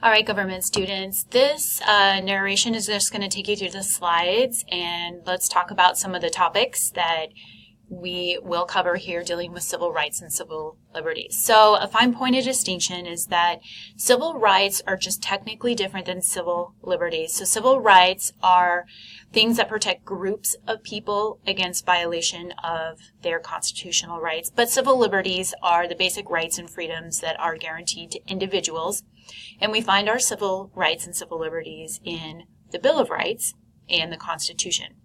All right, government students, this narration is just going to take you through the slides, and let's talk about some of the topics that we will cover here dealing with civil rights and civil liberties. So a fine point of distinction is that civil rights are just technically different than civil liberties. So civil rights are things that protect groups of people against violation of their constitutional rights, but civil liberties are the basic rights and freedoms that are guaranteed to individuals. And we find our civil rights and civil liberties in the Bill of Rights and the Constitution.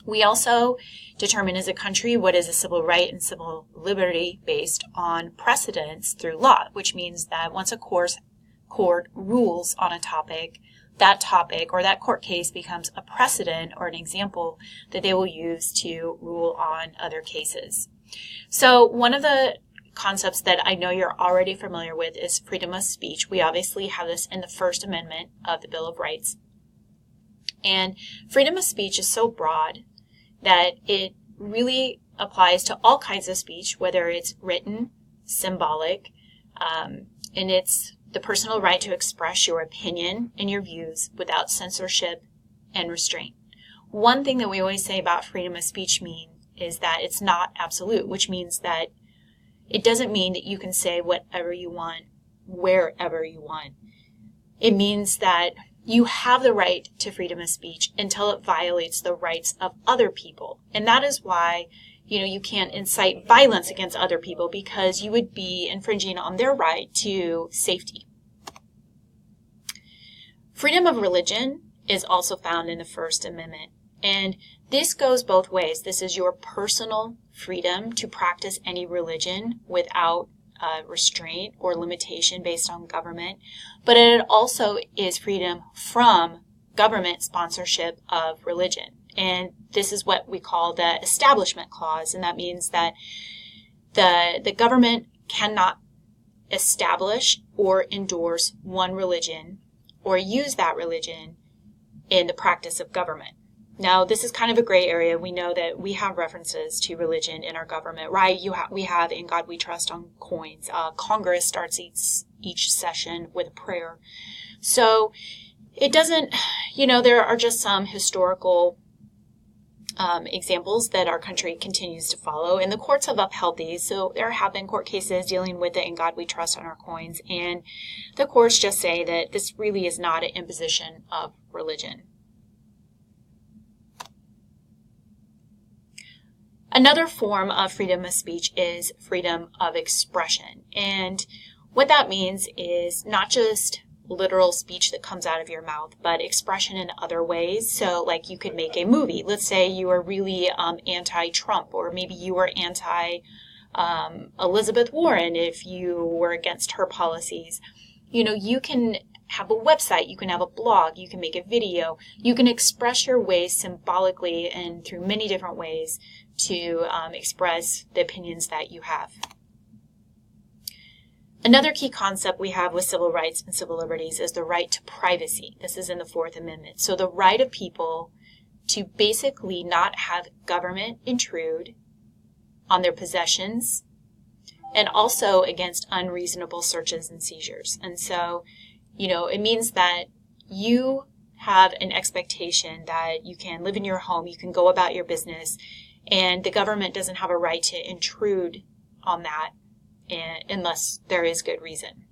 We also determine as a country what is a civil right and civil liberty based on precedents through law, which means that once a court rules on a topic, that topic or that court case becomes a precedent or an example that they will use to rule on other cases. So one of the concepts that I know you're already familiar with is freedom of speech. We obviously have this in the First Amendment of the Bill of Rights. And freedom of speech is so broad that it really applies to all kinds of speech, whether it's written, symbolic, and it's the personal right to express your opinion and your views without censorship and restraint. One thing that we always say about freedom of speech is that it's not absolute, which means that it doesn't mean that you can say whatever you want, wherever you want. It means that you have the right to freedom of speech until it violates the rights of other people. And that is why, you can't incite violence against other people, because you would be infringing on their right to safety. Freedom of religion is also found in the First Amendment. And this goes both ways. This is your personal freedom to practice any religion without restraint or limitation based on government, but it also is freedom from government sponsorship of religion. And this is what we call the Establishment Clause, and that means that the government cannot establish or endorse one religion or use that religion in the practice of government. Now, this is kind of a gray area. We know that we have references to religion in our government, right? We have "In God We Trust" on coins. Congress starts each session with a prayer. So it doesn't, there are just some historical examples that our country continues to follow, and the courts have upheld these. So there have been court cases dealing with the "In God We Trust" on our coins, and the courts just say that this really is not an imposition of religion. Another form of freedom of speech is freedom of expression. And what that means is not just literal speech that comes out of your mouth, but expression in other ways. So like you could make a movie. Let's say you are really anti-Trump, or maybe you were anti-Elizabeth Warren if you were against her policies. You can have a website, you can have a blog, you can make a video, you can express your ways symbolically and through many different ways to express the opinions that you have. Another key concept we have with civil rights and civil liberties is the right to privacy. This is in the Fourth Amendment. So the right of people to basically not have government intrude on their possessions, and also against unreasonable searches and seizures. And so, it means that you have an expectation that you can live in your home, you can go about your business, and the government doesn't have a right to intrude on that unless there is good reason.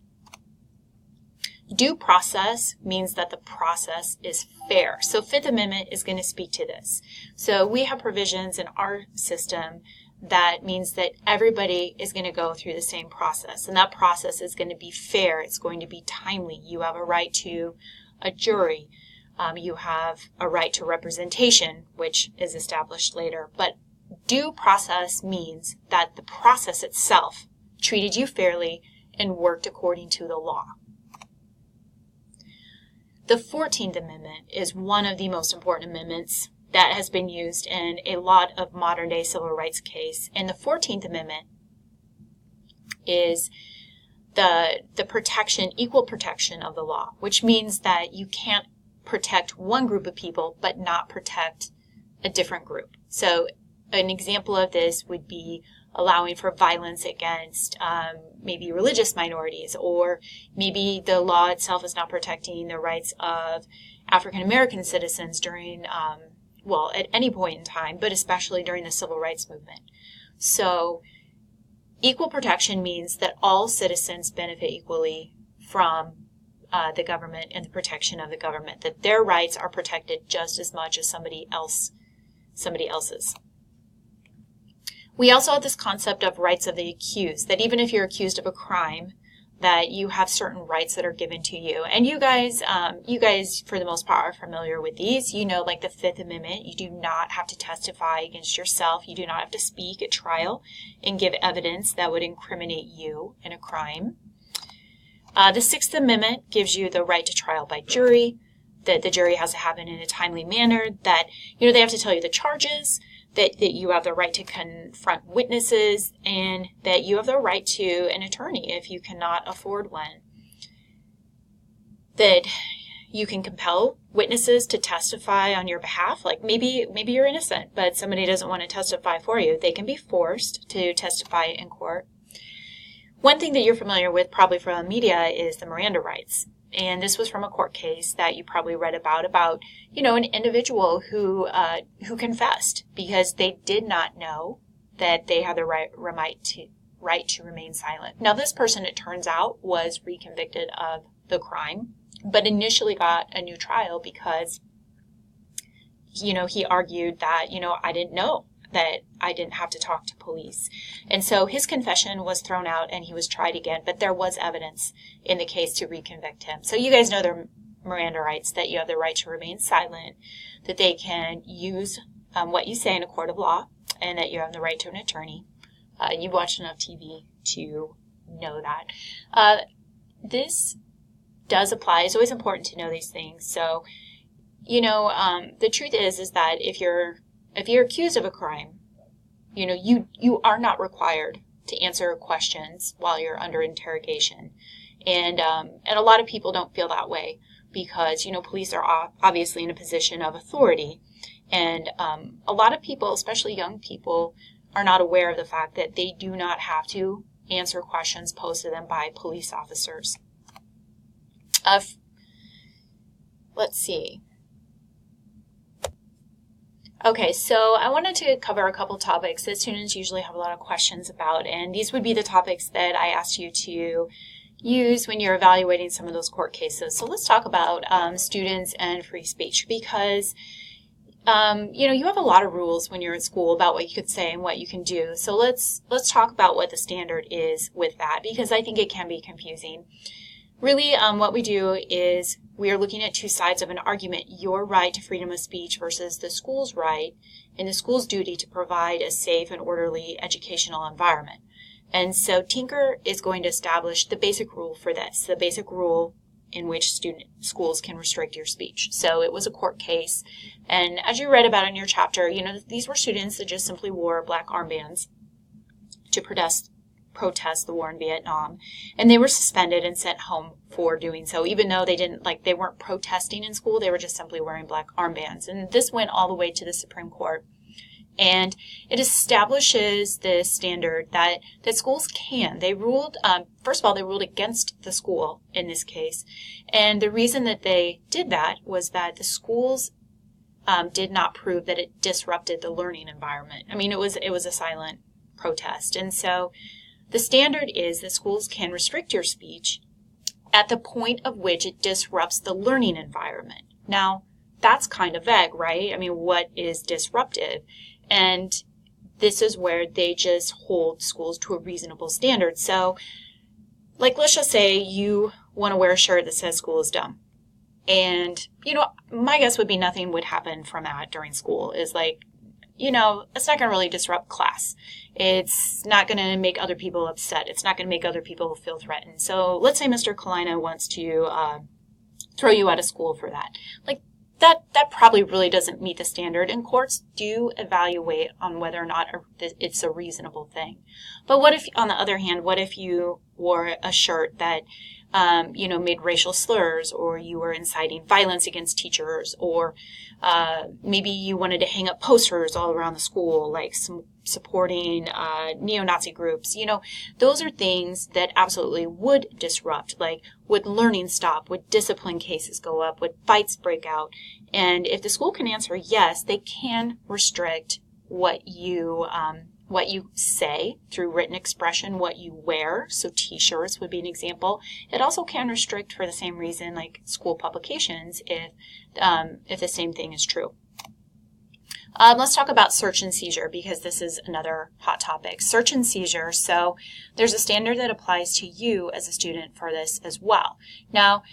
Due process means that the process is fair. So Fifth Amendment is going to speak to this. So we have provisions in our system that means that everybody is going to go through the same process, and that process is going to be fair. It's going to be timely. You have a right to a jury. You have a right to representation, which is established later. But due process means that the process itself treated you fairly and worked according to the law. The 14th Amendment is one of the most important amendments that has been used in a lot of modern-day civil rights case. And the 14th Amendment is the protection, equal protection of the law, which means that you can't protect one group of people but not protect a different group. So an example of this would be allowing for violence against maybe religious minorities, or maybe the law itself is not protecting the rights of African American citizens during, at any point in time, but especially during the civil rights movement. So equal protection means that all citizens benefit equally from the government and the protection of the government, that their rights are protected just as much as somebody else's. We also have this concept of rights of the accused, that even if you're accused of a crime, that you have certain rights that are given to you. And you guys, for the most part, are familiar with these. You know, like the Fifth Amendment, you do not have to testify against yourself. You do not have to speak at trial and give evidence that would incriminate you in a crime. The Sixth Amendment gives you the right to trial by jury, that the jury has to happen in a timely manner, that, they have to tell you the charges, that you have the right to confront witnesses, and that you have the right to an attorney if you cannot afford one. That you can compel witnesses to testify on your behalf. Like maybe you're innocent, but somebody doesn't want to testify for you. They can be forced to testify in court. One thing that you're familiar with probably from the media is the Miranda rights. And this was from a court case that you probably read about an individual who confessed because they did not know that they had the right to remain silent. Now, this person, it turns out, was reconvicted of the crime, but initially got a new trial because, he argued that, I didn't know that I didn't have to talk to police. And so his confession was thrown out and he was tried again, but there was evidence in the case to reconvict him. So you guys know their Miranda rights, that you have the right to remain silent, that they can use what you say in a court of law, and that you have the right to an attorney. You've watched enough TV to know that. This does apply. It's always important to know these things. So, the truth is that if you're accused of a crime, you are not required to answer questions while you're under interrogation. And a lot of people don't feel that way because, police are obviously in a position of authority. And a lot of people, especially young people, are not aware of the fact that they do not have to answer questions posed to them by police officers. Let's see. Okay, so I wanted to cover a couple topics that students usually have a lot of questions about, and these would be the topics that I asked you to use when you're evaluating some of those court cases. So let's talk about students and free speech, because you have a lot of rules when you're at school about what you could say and what you can do. So let's talk about what the standard is with that, because I think it can be confusing. Really, what we do is we are looking at two sides of an argument: your right to freedom of speech versus the school's right and the school's duty to provide a safe and orderly educational environment. And so Tinker is going to establish the basic rule for this, the basic rule in which schools can restrict your speech. So it was a court case, and as you read about in your chapter, these were students that just simply wore black armbands to protest the war in Vietnam, and they were suspended and sent home for doing so, even though they weren't protesting in school. They were just simply wearing black armbands. And this went all the way to the Supreme Court, and it establishes this standard that schools can. They ruled, first of all, they ruled against the school in this case, and the reason that they did that was that the schools did not prove that it disrupted the learning environment. I mean, it was a silent protest, and so the standard is that schools can restrict your speech at the point of which it disrupts the learning environment. Now, that's kind of vague, right? I mean, what is disruptive? And this is where they just hold schools to a reasonable standard. So, let's just say you want to wear a shirt that says school is dumb. And, my guess would be nothing would happen from that during school. It's it's not going to really disrupt class. It's not going to make other people upset. It's not going to make other people feel threatened. So let's say Mr. Kalina wants to throw you out of school for that. That probably really doesn't meet the standard, and courts do evaluate on whether or not it's a reasonable thing. But what if, on the other hand, what if you wore a shirt that made racial slurs, or you were inciting violence against teachers, or maybe you wanted to hang up posters all around the school, like supporting neo-Nazi groups. Those are things that absolutely would disrupt. Like, would learning stop? Would discipline cases go up? Would fights break out? And if the school can answer yes, they can restrict what you say through written expression, what you wear. So t-shirts would be an example. It also can restrict for the same reason, like school publications, if the same thing is true. Let's talk about search and seizure, because this is another hot topic. Search and seizure. So there's a standard that applies to you as a student for this as well. Now,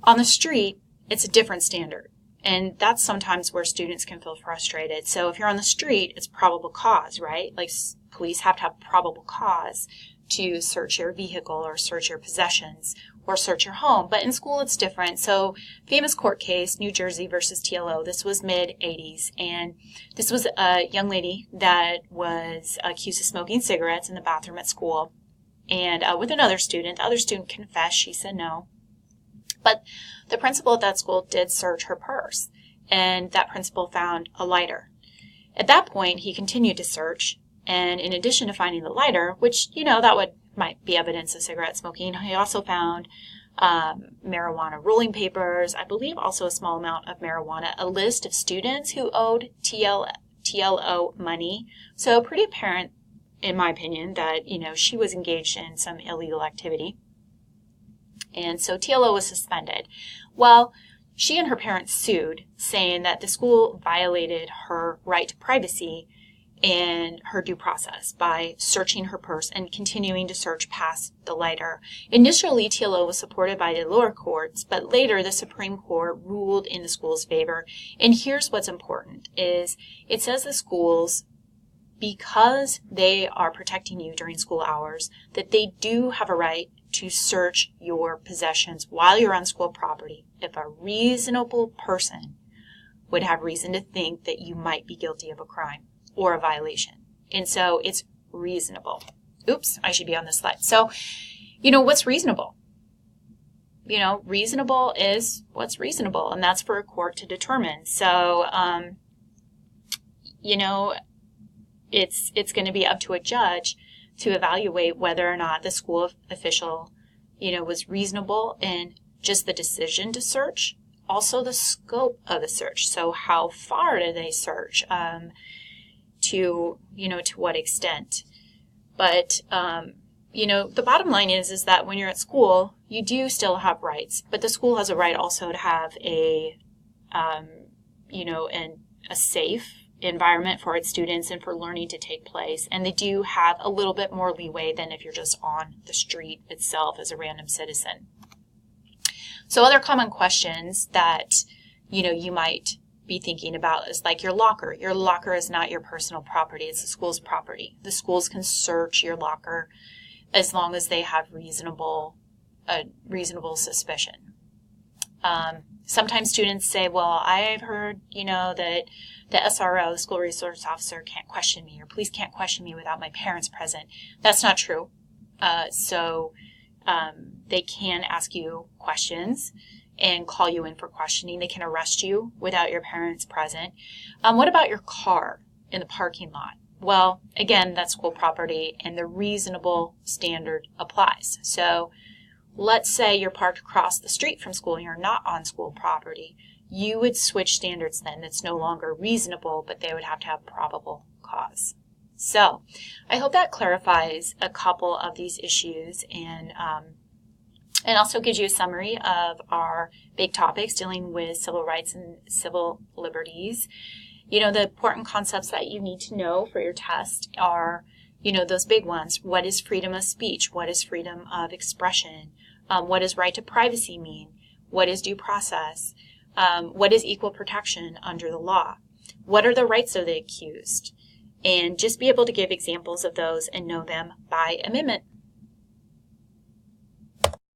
on the street, it's a different standard. And that's sometimes where students can feel frustrated. So if you're on the street, it's probable cause, right? Like, police have to have probable cause to search your vehicle or search your possessions or search your home. But in school, it's different. So famous court case, New Jersey versus TLO. This was mid-'80s. And this was a young lady that was accused of smoking cigarettes in the bathroom at school. And with another student, the other student confessed. She said no. But the principal at that school did search her purse, and that principal found a lighter. At that point, he continued to search, and in addition to finding the lighter, which, might be evidence of cigarette smoking, he also found marijuana rolling papers, I believe also a small amount of marijuana, a list of students who owed TLO money. So pretty apparent, in my opinion, that, she was engaged in some illegal activity. And so TLO was suspended. Well, she and her parents sued, saying that the school violated her right to privacy and her due process by searching her purse and continuing to search past the lighter. Initially, TLO was supported by the lower courts, but later the Supreme Court ruled in the school's favor. And here's what's important, is it says the schools, because they are protecting you during school hours, that they do have a right to search your possessions while you're on school property if a reasonable person would have reason to think that you might be guilty of a crime or a violation. And so it's reasonable. Oops, I should be on this slide. So, what's reasonable? Reasonable is what's reasonable, and that's for a court to determine. So, it's going to be up to a judge to evaluate whether or not the school official, was reasonable in just the decision to search, also the scope of the search. So how far did they search, to what extent? But, the bottom line is that when you're at school, you do still have rights, but the school has a right also to have a safe environment for its students and for learning to take place. And they do have a little bit more leeway than if you're just on the street itself as a random citizen. So other common questions that, you might be thinking about is like your locker. Your locker is not your personal property. It's the school's property. The schools can search your locker as long as they have reasonable suspicion. Sometimes students say, well, I've heard, that the SRO, the school resource officer, can't question me, or police can't question me without my parents present. That's not true. So they can ask you questions and call you in for questioning. They can arrest you without your parents present. What about your car in the parking lot? Well, again, that's school property, and the reasonable standard applies. So let's say you're parked across the street from school and you're not on school property. You would switch standards then. It's no longer reasonable, but they would have to have probable cause. So I hope that clarifies a couple of these issues and also gives you a summary of our big topics dealing with civil rights and civil liberties. The important concepts that you need to know for your test are, those big ones. What is freedom of speech? What is freedom of expression? What does right to privacy mean? What is due process? What is equal protection under the law? What are the rights of the accused? And just be able to give examples of those and know them by amendment